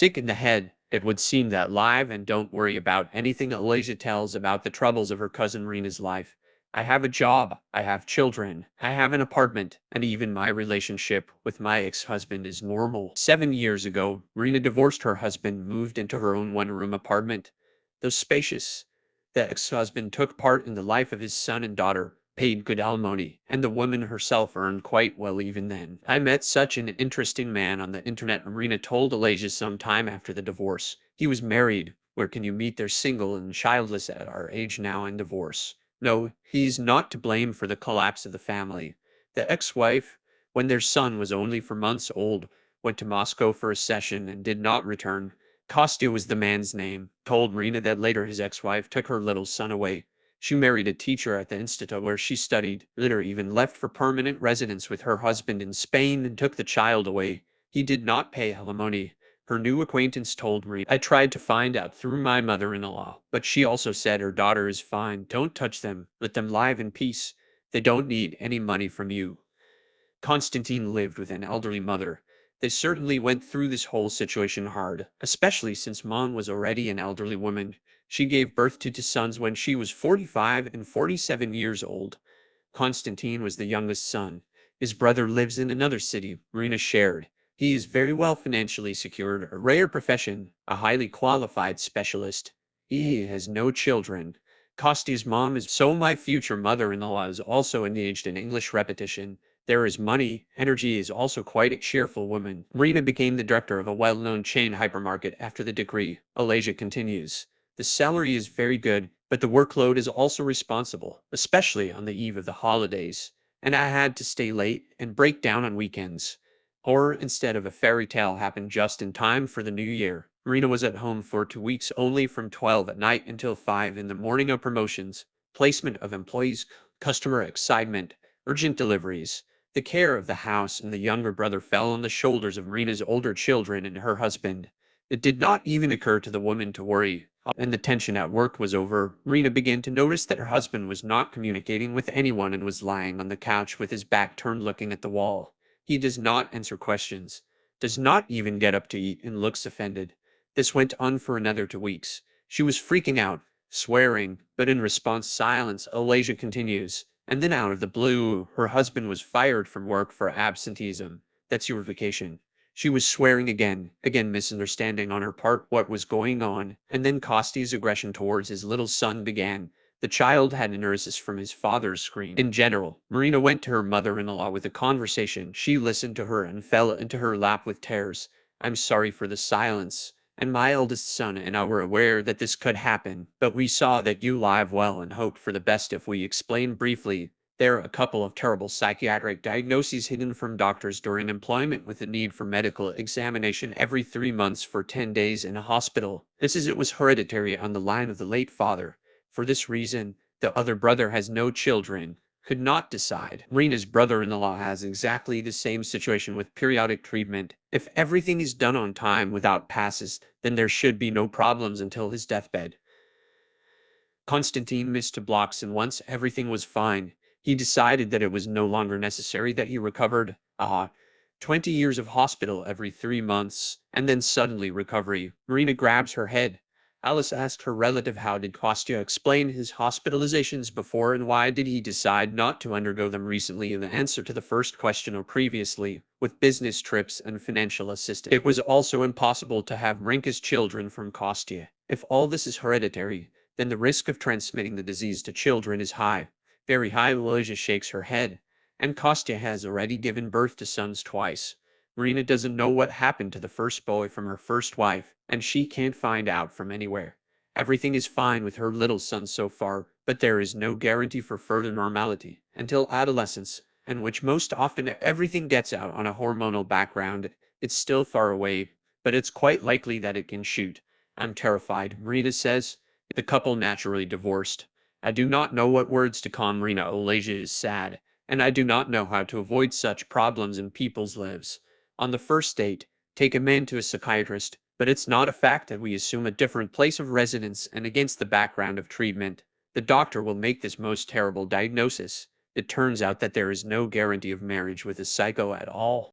Sick in the head, it would seem that live and don't worry about anything. Alasia tells about the troubles of her cousin Rena's life. I have a job, I have children, I have an apartment, and even my relationship with my ex-husband is normal. 7 years ago, Rena divorced her husband, moved into her own one-room apartment. Though spacious, the ex-husband took part in the life of his son and daughter, paid good alimony, and the woman herself earned quite well even then. I met such an interesting man on the internet, Rena told Alasia some time after the divorce. He was married. Where can you meet? They're single and childless at our age now and divorce. No, he's not to blame for the collapse of the family. The ex-wife, when their son was only 4 months old, went to Moscow for a session and did not return. Kostya was the man's name. Told Rena that later his ex-wife took her little son away. She married a teacher at the institute where she studied, later even left for permanent residence with her husband in Spain and took the child away. He did not pay alimony. Her new acquaintance told me, I tried to find out through my mother-in-law, but she also said her daughter is fine. Don't touch them. Let them live in peace. They don't need any money from you. Konstantin lived with an elderly mother. They certainly went through this whole situation hard, especially since Mom was already an elderly woman. She gave birth to 2 sons when she was 45 and 47 years old. Konstantin was the youngest son. His brother lives in another city, Rena shared. He is very well financially secured, a rare profession, a highly qualified specialist. He has no children. Kostya's mom is so my future mother-in-law is also engaged in English repetition. There is money. Energy is also quite a cheerful woman. Rena became the director of a well-known chain hypermarket after the degree. Alasia continues. The salary is very good, but the workload is also responsible, especially on the eve of the holidays. And I had to stay late and break down on weekends. Horror instead of a fairy tale happened just in time for the new year. Rena was at home for 2 weeks only from 12 at night until 5 in the morning of promotions, placement of employees, customer excitement, urgent deliveries. The care of the house and the younger brother fell on the shoulders of Rena's older children and her husband. It did not even occur to the woman to worry. And the tension at work was over, Rena began to notice that her husband was not communicating with anyone and was lying on the couch with his back turned looking at the wall. He does not answer questions, does not even get up to eat, and looks offended. This went on for another 2 weeks. She was freaking out, swearing, but in response silence. Alasia continues. And then out of the blue, her husband was fired from work for absenteeism. That's your vacation. She was swearing again misunderstanding on her part what was going on, and then Kosty's aggression towards his little son began. The child had neurosis from his father's scream. In general, Marina went to her mother-in-law with a conversation. She listened to her and fell into her lap with tears. I'm sorry for the silence, and my eldest son and I were aware that this could happen, but we saw that you live well and hoped for the best. If we explain briefly, there are a couple of terrible psychiatric diagnoses hidden from doctors during employment with the need for medical examination every 3 months for 10 days in a hospital. It was hereditary on the line of the late father. For this reason, the other brother has no children, could not decide. Rena's brother-in-law has exactly the same situation with periodic treatment. If everything is done on time without passes, then there should be no problems until his deathbed. Konstantin missed blocks, and once everything was fine, he decided that it was no longer necessary that he recovered. 20 years of hospital every 3 months, and then suddenly recovery. Marina grabs her head. Alice asked her relative how did Kostya explain his hospitalizations before and why did he decide not to undergo them recently. In the answer to the first question or previously, with business trips and financial assistance. It was also impossible to have Rinka's children from Kostya. If all this is hereditary, then the risk of transmitting the disease to children is high. Very high. Elijah shakes her head. And Kostya has already given birth to sons twice. Marina doesn't know what happened to the first boy from her first wife, and she can't find out from anywhere. Everything is fine with her little son so far, but there is no guarantee for further normality until adolescence, in which most often everything gets out on a hormonal background. It's still far away, but it's quite likely that it can shoot. I'm terrified, Marina says. The couple naturally divorced. I do not know what words to calm Marina. Olasia is sad, and I do not know how to avoid such problems in people's lives. On the first date, take a man to a psychiatrist, but it's not a fact that we assume a different place of residence and against the background of treatment. The doctor will make this most terrible diagnosis. It turns out that there is no guarantee of marriage with a psycho at all.